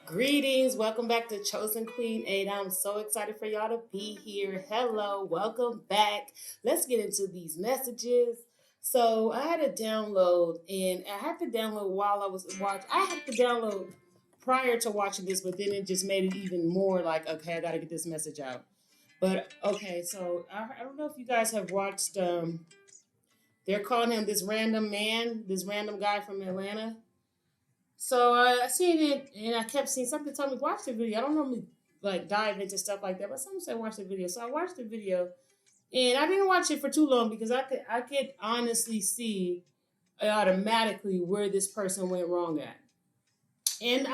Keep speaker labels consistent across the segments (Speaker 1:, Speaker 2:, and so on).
Speaker 1: Greetings, welcome back to Chosen Queen 8. I'm so excited for y'all to be here. Hello, welcome back. Let's get into these messages. So I had to download, and I had to download while I was watching. I had to download prior to watching this, but then it just made it even more like, okay, I got to get this message out. But okay, so I don't know if you guys have watched. They're calling him this random man, this random guy from Atlanta. So I seen it, and I kept seeing something tell me watch the video. I don't normally like dive into stuff like that, but someone said watch the video. So I watched the video, and I didn't watch it for too long because I could honestly see automatically where this person went wrong at, and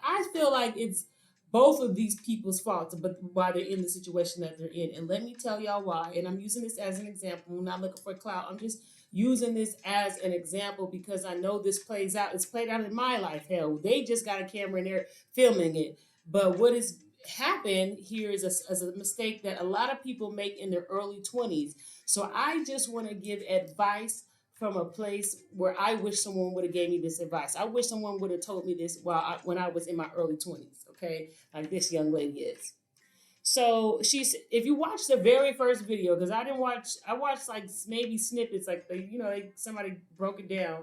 Speaker 1: I feel like it's both of these people's faults, but why they're in the situation that they're in. And let me tell y'all why. And I'm using this as an example. I'm not looking for clout. I'm just using this as an example because I know this plays out. It's played out in my life. Hell, they just got a camera and they're filming it. But what has happened here is a mistake that a lot of people make in their early 20s. So I just want to give advice from a place where I wish someone would have gave me this advice. I wish someone would have told me this when I was in my early 20s, okay? Like this young lady is. So she's if you watch the very first video, because I watched like maybe snippets, like somebody broke it down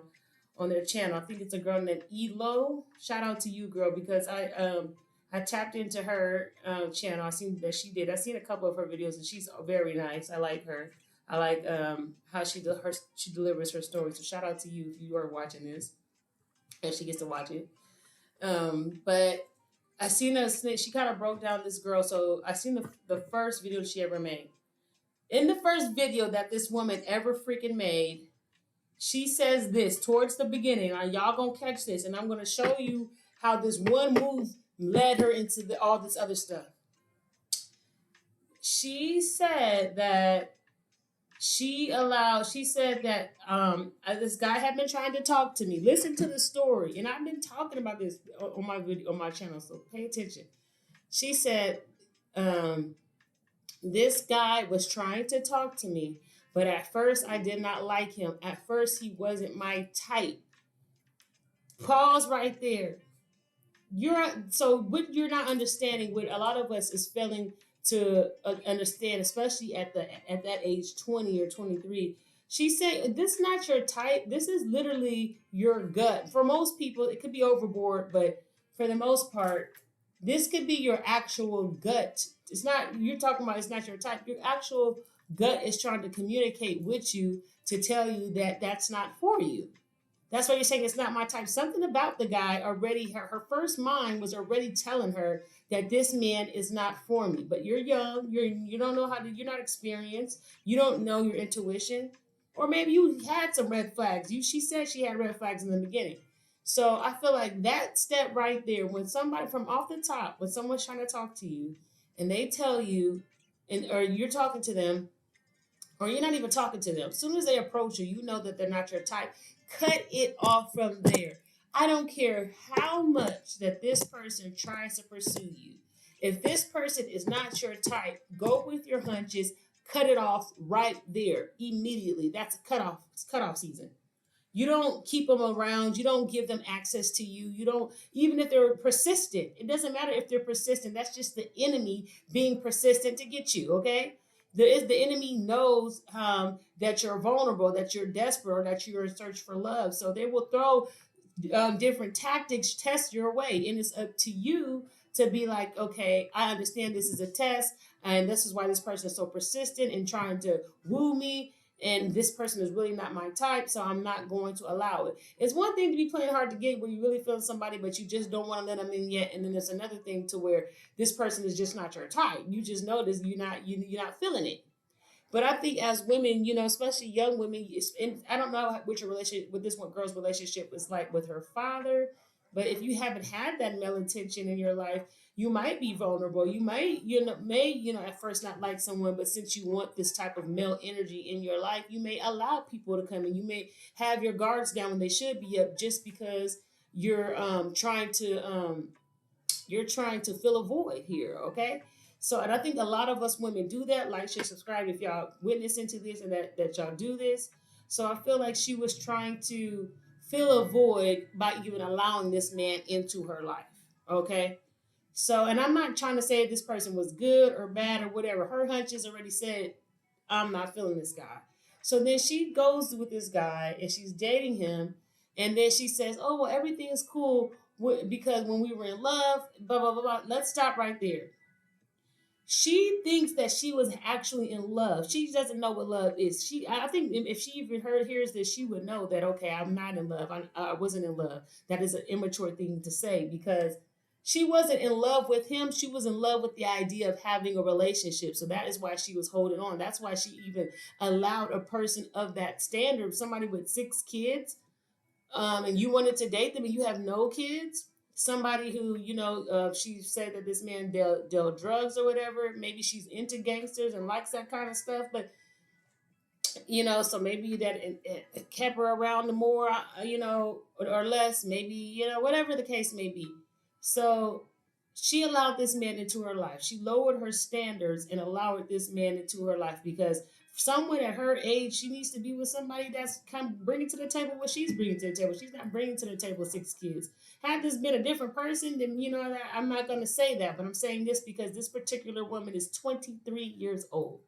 Speaker 1: on their channel. I think it's a girl named Elo. Shout out to you, girl, because I tapped into her channel. I seen that she did. I seen a couple of her videos, and she's very nice. I like her. I like how she delivers her story. So shout out to you if you are watching this, and she gets to watch it. But I seen a snitch. She kind of broke down this girl. So I seen the first video she ever made. In the first video that this woman ever freaking made, she says this towards the beginning. Now y'all gonna catch this, and I'm gonna show you how this one move led her into all this other stuff. She said that she said that this guy had been trying to talk to me. Listen to the story, and I've been talking about this on my video on my channel, so pay attention. She said this guy was trying to talk to me, but at first I did not like him. At first he wasn't my type. Pause right there. What you're not understanding, what a lot of us is failing to understand, especially at that age 20 or 23. She said, "This is not your type. This is literally your gut." For most people, it could be overboard, but for the most part, this could be your actual gut. It's not you're talking about. It's not your type. Your actual gut is trying to communicate with you to tell you that that's not for you. That's why you're saying it's not my type. Something about the guy already, her first mind was already telling her that this man is not for me. But you're young, you don't know you're not experienced, you don't know your intuition, or maybe you had some red flags. She said she had red flags in the beginning. So I feel like that step right there, when somebody from off the top, when someone's trying to talk to you, and they tell you, or you're talking to them, or you're not even talking to them. As soon as they approach you, you know that they're not your type. Cut it off from there. I don't care how much that this person tries to pursue you. If this person is not your type, go with your hunches, cut it off right there immediately. That's a cutoff. It's cutoff season. You don't keep them around. You don't give them access to you. You don't, even if they're persistent. It doesn't matter if they're persistent. That's just the enemy being persistent to get you, okay? The enemy knows that you're vulnerable, that you're desperate, or that you're in search for love. So they will throw different tactics, test your way. And it's up to you to be like, okay, I understand this is a test, and this is why this person is so persistent in trying to woo me, and this person is really not my type, so I'm not going to allow it. It's one thing to be playing hard to get when you really feel somebody, but you just don't want to let them in yet. And then there's another thing to where this person is just not your type. You just notice you're not feeling it. But I think as women, especially young women, and I don't know what your relationship with this one girl's relationship is like with her father, but if you haven't had that male attention in your life, you might be vulnerable. You might, at first not like someone, but since you want this type of male energy in your life, you may allow people to come in. You may have your guards down when they should be up, just because you're trying to fill a void here. Okay. So, and I think a lot of us women do that. Like, share, subscribe if y'all witnessing to this, and that y'all do this. So I feel like she was trying to fill a void by even allowing this man into her life. Okay. So, and I'm not trying to say if this person was good or bad or whatever. Her hunches already said, I'm not feeling this guy. So then she goes with this guy and she's dating him. And then she says, oh, well, everything is cool because when we were in love, blah, blah, blah, blah. Let's stop right there. She thinks that she was actually in love. She doesn't know what love is. I think if she even hears this, she would know that, okay, I'm not in love. I wasn't in love. That is an immature thing to say because she wasn't in love with him. She was in love with the idea of having a relationship. So that is why she was holding on. That's why she even allowed a person of that standard, somebody with 6 kids, and you wanted to date them and you have no kids, somebody who, she said that this man dealt drugs or whatever, maybe she's into gangsters and likes that kind of stuff, but so maybe that it kept her around more, or less, maybe, whatever the case may be. So she allowed this man into her life. She lowered her standards and allowed this man into her life because someone at her age, she needs to be with somebody that's kind of bringing to the table what she's bringing to the table. She's not bringing to the table 6 kids. Had this been a different person, then, I'm not going to say that, but I'm saying this because this particular woman is 23 years old.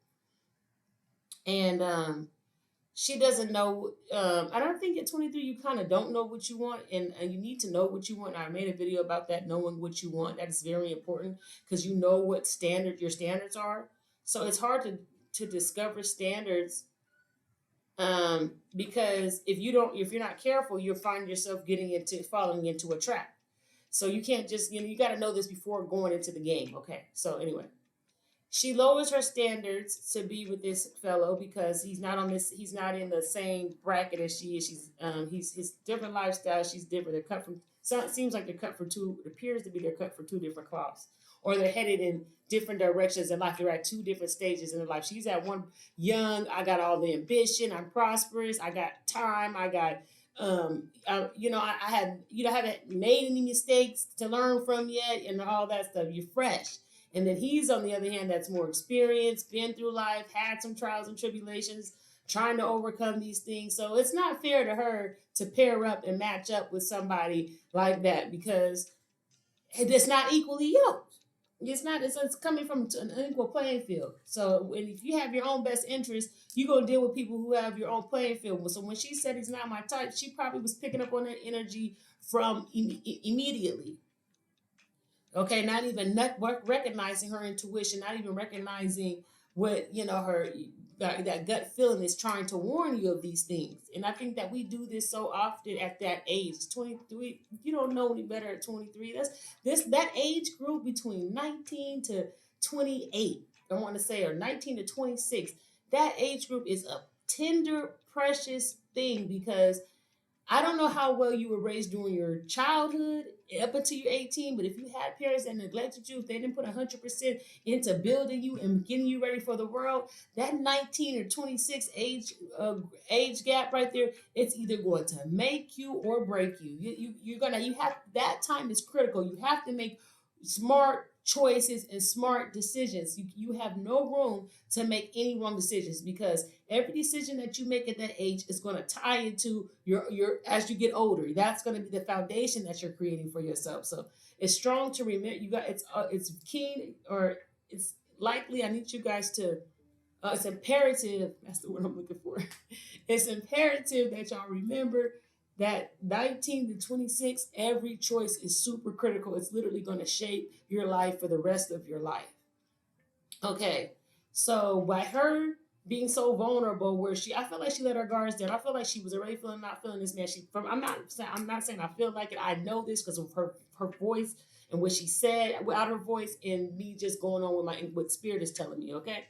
Speaker 1: And she doesn't know. I don't think at 23 you kind of don't know what you want, and you need to know what you want. I made a video about that, knowing what you want. That is very important because you know what your standards are. So it's hard to discover standards, because if you're not careful, you'll find yourself falling into a trap. So you can't just, you got to know this before going into the game. Okay. So anyway, she lowers her standards to be with this fellow because he's not in the same bracket as she is. He's his different lifestyle. She's different. They're cut from, so it seems like they're cut for two, it appears to be they're cut for two different cloths, or they're headed in different directions in life. They're at two different stages in their life. She's at one, young, I got all the ambition, I'm prosperous, I got time, I got, I haven't made any mistakes to learn from yet and all that stuff. You're fresh. And then he's, on the other hand, that's more experienced, been through life, had some trials and tribulations, trying to overcome these things. So it's not fair to her to pair up and match up with somebody like that because it's not equally yoked. It's not. It's coming from an unequal playing field. So if you have your own best interest, you're gonna deal with people who have your own playing field. So when she said he's not my type, she probably was picking up on that energy from immediately. Okay, not even recognizing her intuition, not even recognizing what her that gut feeling is trying to warn you of these things. And I think that we do this so often at that age, 23. You don't know any better at 23. That age group between 19 to 28. I want to say, or 19 to 26. That age group is a tender, precious thing because I don't know how well you were raised during your childhood up until you're 18, but if you had parents that neglected you, if they didn't put 100% into building you and getting you ready for the world, that 19 or 26 age gap right there, it's either going to make you or break you. You have, that time is critical. You have to make smart choices and smart decisions. You have no room to make any wrong decisions because every decision that you make at that age is going to tie into your as you get older. That's going to be the foundation that you're creating for yourself. So it's strong to remember. It's keen, or it's likely. I need you guys to. It's imperative. That's the word I'm looking for. It's imperative that y'all remember that 19 to 26, every choice is super critical. It's literally going to shape your life for the rest of your life. Okay, so by her being so vulnerable, I feel like she let her guards down. I feel like she was already not feeling this man. I'm not saying I feel like it. I know this because of her voice and what she said without her voice, and me just going on with what spirit is telling me. Okay,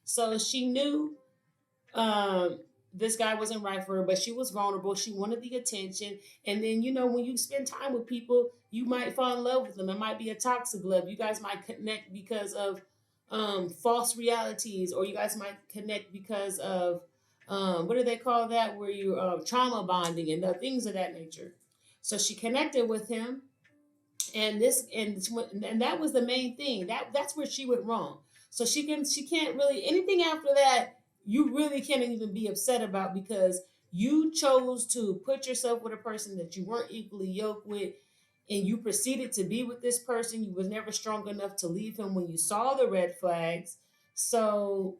Speaker 1: so she knew this guy wasn't right for her, but she was vulnerable. She wanted the attention. And then, when you spend time with people, you might fall in love with them. It might be a toxic love. You guys might connect because of false realities, or you guys might connect because of what do they call that? Where you trauma bonding and things of that nature. So she connected with him, and that was the main thing. That's where she went wrong. So she can't really, anything after that, you really can't even be upset about because you chose to put yourself with a person that you weren't equally yoked with, and you proceeded to be with this person. You was never strong enough to leave him when you saw the red flags. So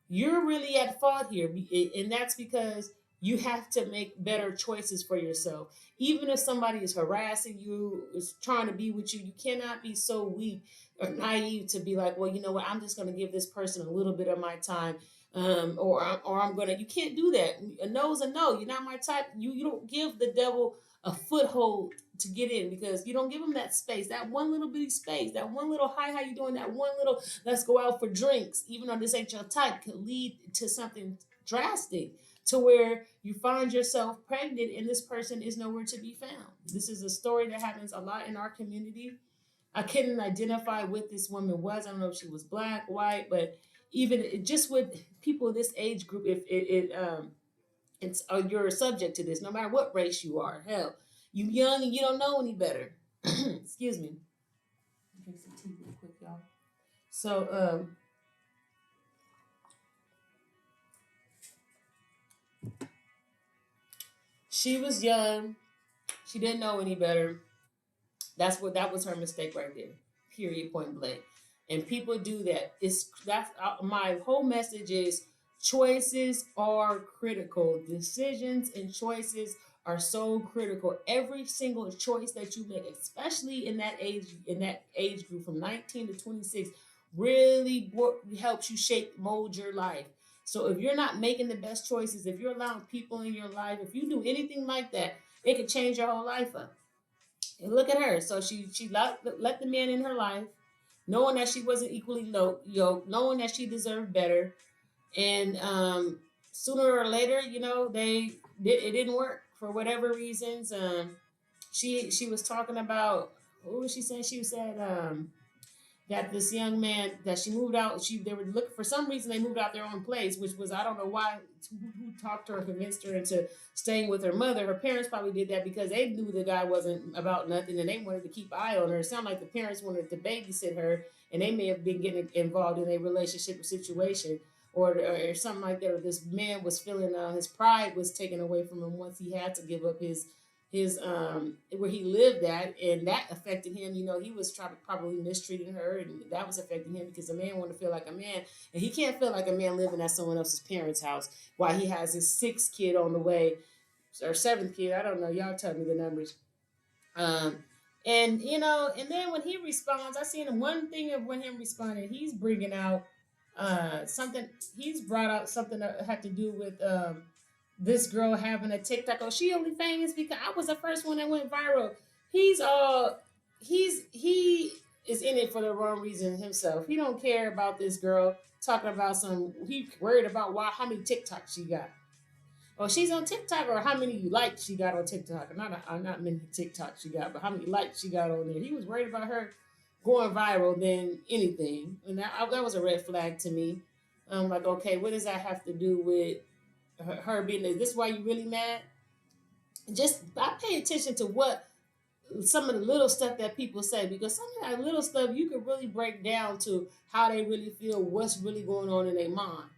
Speaker 1: you're really at fault here, and that's because you have to make better choices for yourself. Even if somebody is harassing you, is trying to be with you, you cannot be so weak or naive to be like, well, you know what, I'm just going to give this person a little bit of my time. Or I'm gonna. You can't do that. A no is a no. You're not my type. You don't give the devil a foothold to get in, because you don't give them that space, that one little bitty space, that one little hi, how you doing, that one little let's go out for drinks, even though this ain't your type, could lead to something drastic, to where you find yourself pregnant and this person is nowhere to be found. This is a story that happens a lot in our community. I couldn't identify what this woman was. I don't know if she was black, white, but even just with people of this age group, if it's you're subject to this, no matter what race you are. Hell, you young and you don't know any better. Excuse me. Drink some tea real quick, y'all. So she was young. She didn't know any better. That was her mistake right there. Period. Point blank. And people do that. It's that's my whole message is choices are critical. Decisions and choices are so critical. Every single choice that you make, especially in that age group from 19 to 26, really helps you shape mold your life. So if you're not making the best choices, if you're allowing people in your life, if you do anything like that, it could change your whole life up. And look at her. So she let the man in her life, knowing that she wasn't equally yoked, knowing that she deserved better, and sooner or later, it didn't work for whatever reasons. She was talking about, what was she saying? She said that this young man that she moved out, they were looking for some reason, they moved out their own place, which was, I don't know why, who talked to her, convinced her into staying with her mother. Her parents probably did that because they knew the guy wasn't about nothing and they wanted to keep an eye on her. It sounded like the parents wanted to babysit her, and they may have been getting involved in a relationship or situation, or something like that. Or this man was feeling his pride was taken away from him once he had to give up his where he lived at, and that affected him. He was probably mistreating her, and that was affecting him because the man wanted to feel like a man, and he can't feel like a man living at someone else's parents' house while he has his sixth kid on the way, or seventh kid. I don't know. Y'all tell me the numbers. Um, and then when he responds, I seen him one thing of when him responding, he's bringing out something. He's brought out something that had to do with this girl having a TikTok. Oh, she only famous because I was the first one that went viral. He's he is in it for the wrong reason himself. He don't care about this girl talking about he worried about how many TikToks she got. Oh, she's on TikTok, or how many likes she got on TikTok. Not many TikToks she got, but how many likes she got on there. He was worried about her going viral than anything. And that was a red flag to me. I'm like, okay, what does that have to do with her being there? Is this why you really mad? Just I pay attention to what some of the little stuff that people say, because some of that little stuff you could really break down to how they really feel, what's really going on in their mind.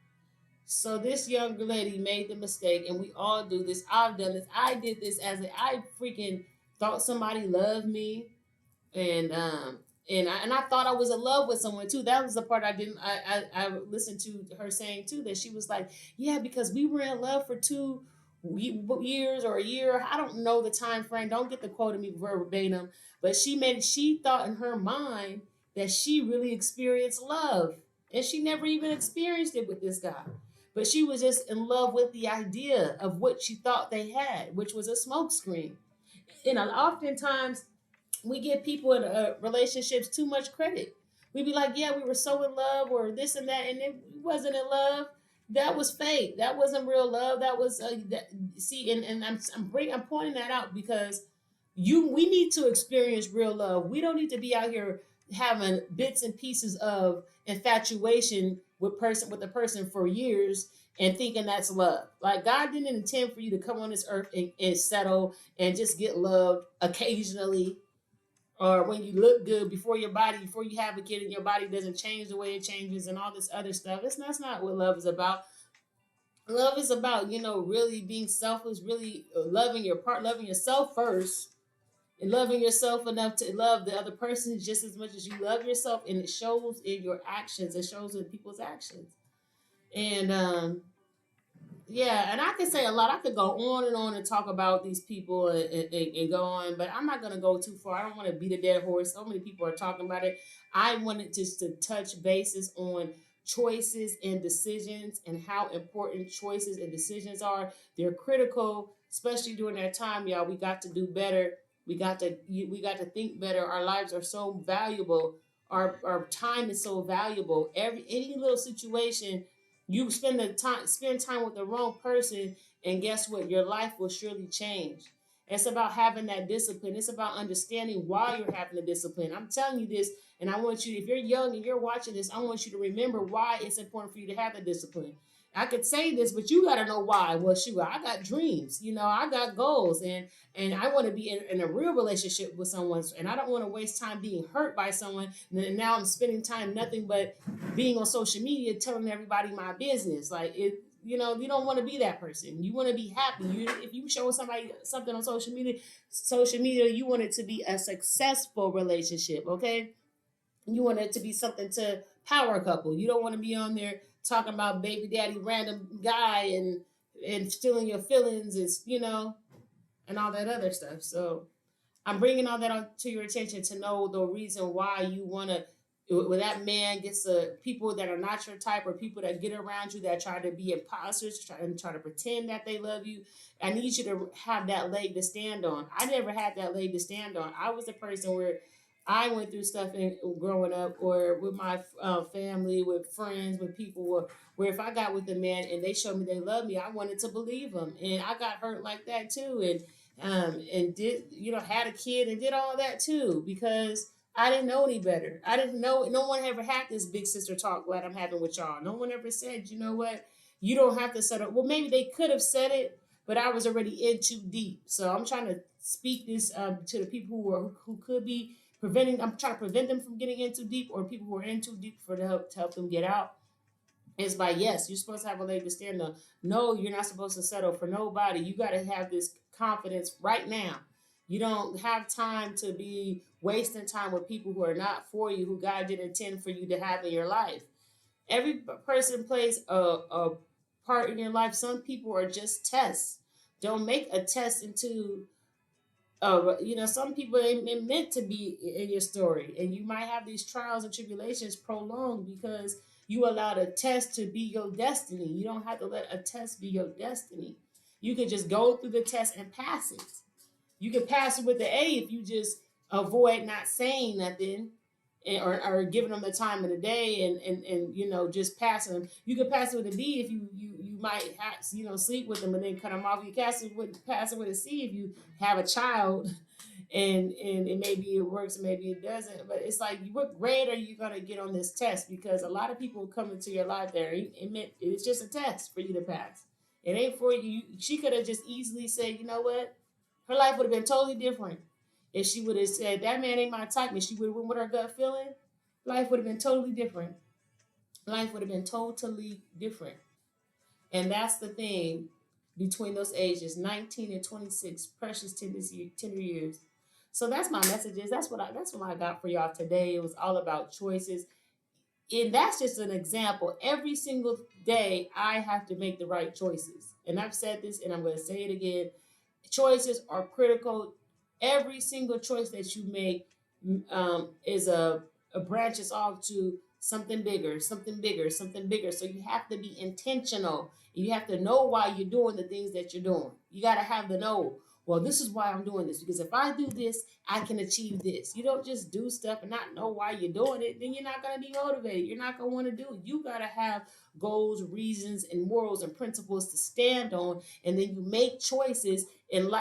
Speaker 1: So this young lady made the mistake, and we all do this. I've done this. I did this I freaking thought somebody loved me, and I thought I was in love with someone too. That was the part I didn't. I listened to her saying too, that she was like, yeah, because we were in love for 2 years or a year. I don't know the time frame. Don't get the quote of me verbatim, but she thought in her mind that she really experienced love, and she never even experienced it with this guy. But she was just in love with the idea of what she thought they had, which was a smokescreen. And oftentimes we give people in relationships too much credit. We be like, yeah, we were so in love, or this and that, and it wasn't in love. That was fake. That wasn't real love. That was see, and I'm pointing that out because we need to experience real love. We don't need to be out here having bits and pieces of infatuation with a person for years and thinking that's love. Like, God didn't intend for you to come on this earth and settle and just get loved occasionally, or when you look good before you have a kid and your body doesn't change the way it changes and all this other stuff. That's not what love is about. Love is about, really being selfless, really loving your part, loving yourself first, And loving yourself enough to love the other person just as much as you love yourself, and it shows in your actions. It shows in people's actions. And yeah, and I could say a lot. I could go on and talk about these people and go on, but I'm not gonna go too far. I don't want to beat a dead horse. So many people are talking about it. I wanted just to touch bases on choices and decisions and how important choices and decisions are. They're critical, especially during that time, y'all. We got to do better. We got to think better. Our lives are so valuable. Our time is so valuable. Any little situation you spend time with the wrong person, and guess what? Your life will surely change. It's about having that discipline. It's about understanding why you're having the discipline. I'm telling you this, and I want you, if you're young and you're watching this, I want you to remember why it's important for you to have the discipline. I could say this, but you got to know why. Well, shoot, I got dreams. I got goals, and I want to be in a real relationship with someone, and I don't want to waste time being hurt by someone. And now I'm spending time nothing but being on social media telling everybody my business. Like it, you don't want to be that person. You want to be happy. If you show somebody something on social media, you want it to be a successful relationship. Okay, you want it to be something to power couple. You don't want to be on there talking about baby daddy random guy and stealing your feelings, is and all that other stuff. So I'm bringing all that on to your attention to know the reason why you want to. When that man gets people that are not your type, or people that get around you that try to be imposters, try to pretend that they love you, I need you to have that leg to stand on. I never had that leg to stand on. I was the person where I went through stuff growing up, or with my family, with friends, with people, where if I got with a man and they showed me they love me, I wanted to believe them, and I got hurt like that too, and did had a kid and did all that too, because I didn't know any better. I didn't know. No one ever had this big sister talk like I'm having with y'all. No one ever said, you know what, you don't have to settle. Well, maybe they could have said it, but I was already in too deep. So I'm trying to speak this to the people who could be preventing. I'm trying to prevent them from getting in too deep, or people who are in too deep for to help them get out. It's by, yes, you're supposed to have a leg to stand on. No, you're not supposed to settle for nobody. You got to have this confidence right now. You don't have time to be wasting time with people who are not for you, who God didn't intend for you to have in your life. Every person plays a part in your life. Some people are just tests. Don't make a test into some people ain't meant to be in your story, and you might have these trials and tribulations prolonged because you allowed a test to be your destiny. You don't have to let a test be your destiny. You can just go through the test and pass it. You can pass it with the A if you just avoid not saying nothing, or giving them the time of the day, and just passing them. You can pass it with a B if you might have, sleep with them and then cut them off. You pass it with a C if you have a child, and maybe it works, maybe it doesn't. But it's like, what grade are you gonna get on this test? Because a lot of people come into your life there. It's just a test for you to pass. It ain't for you. She could have just easily said, you know what, her life would have been totally different if she would have said, that man ain't my type, and she would have went with her gut feeling. Life would have been totally different. Life would have been totally different. And that's the thing between those ages, 19 and 26, precious tender years. So that's my messages. That's what I got for y'all today. It was all about choices. And that's just an example. Every single day I have to make the right choices. And I've said this and I'm going to say it again. Choices are critical. Every single choice that you make is a branches off to something bigger, something bigger, something bigger. So you have to be intentional. You have to know why you're doing the things that you're doing. You got to have the know. Well, this is why I'm doing this, because if I do this, I can achieve this. You don't just do stuff and not know why you're doing it. Then you're not going to be motivated. You're not going to want to do it. You got to have goals, reasons, and morals and principles to stand on. And then you make choices in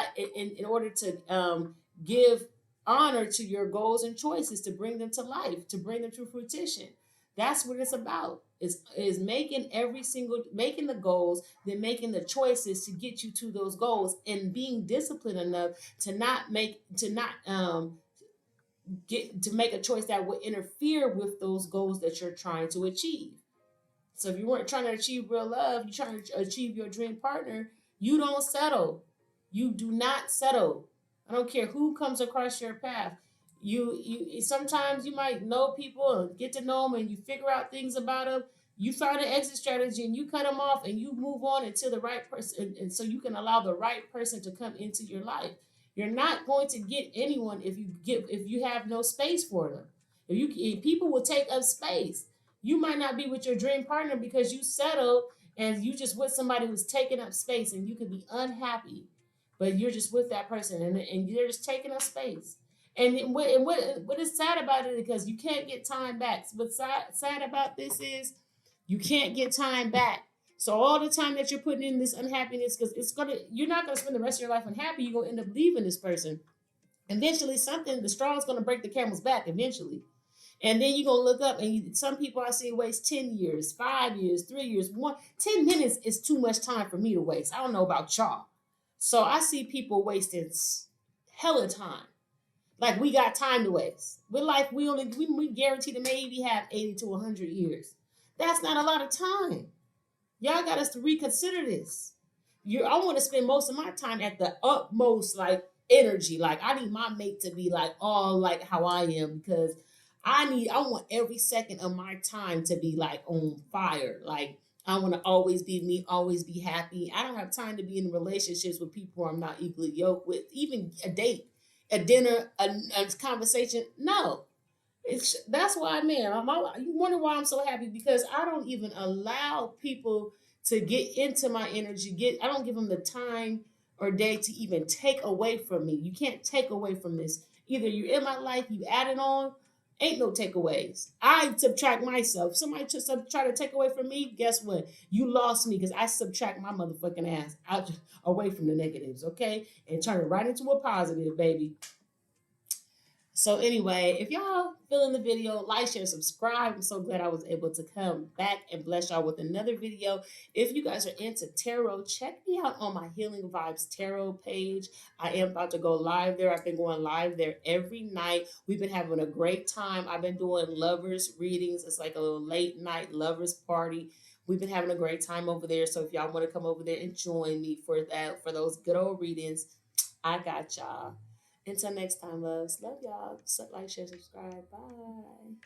Speaker 1: order to give honor to your goals and choices, to bring them to life, to bring them to fruition. That's what it's about. Is making the goals, then making the choices to get you to those goals, and being disciplined enough to not get to make a choice that would interfere with those goals that you're trying to achieve. So if you weren't trying to achieve real love, you're trying to achieve your dream partner, you don't settle. You do not settle. I don't care who comes across your path. You sometimes you might know people and get to know them, and you figure out things about them. You find an exit strategy and you cut them off and you move on until the right person, and so you can allow the right person to come into your life. You're not going to get anyone if you have no space for them. If people will take up space. You might not be with your dream partner because you settled and you just with somebody who's taking up space, and you could be unhappy, but you're just with that person, and you're just taking up space. And what is sad about it, because you can't get time back. What's sad about this is you can't get time back. So all the time that you're putting in this unhappiness, because you're not gonna spend the rest of your life unhappy. You're gonna end up leaving this person. Eventually, the straw is gonna break the camel's back. Eventually, and then you're gonna look up, and some people I see waste 10 years, 5 years, 3 years. 10 minutes is too much time for me to waste. I don't know about y'all. So I see people wasting hella time. Like we got time to waste. With life, we guarantee to maybe have 80 to 100 years. That's not a lot of time. Y'all got us to reconsider this. I want to spend most of my time at the utmost like energy. Like I need my mate to be like all like how I am, because I want every second of my time to be like on fire. Like I want to always be me, always be happy. I don't have time to be in relationships with people I'm not equally yoked with. Even a date, a dinner, a conversation. No, that's why, man. You wonder why I'm so happy, because I don't even allow people to get into my energy. I don't give them the time or day to even take away from me. You can't take away from this. Either you're in my life, you add it on. Ain't no takeaways. I subtract myself. Somebody just try to take away from me. Guess what? You lost me, because I subtract my motherfucking ass out away from the negatives, okay, and turn it right into a positive, baby. So anyway, if y'all feeling the video, like, share, subscribe. I'm so glad I was able to come back and bless y'all with another video. If you guys are into tarot, check me out on my Healing Vibes Tarot page. I am about to go live there. I've been going live there every night. We've been having a great time. I've been doing lovers readings. It's like a little late night lovers party. We've been having a great time over there. So if y'all want to come over there and join me for that, for those good old readings, I got y'all. Until next time, loves. Love y'all. Like, share, subscribe. Bye.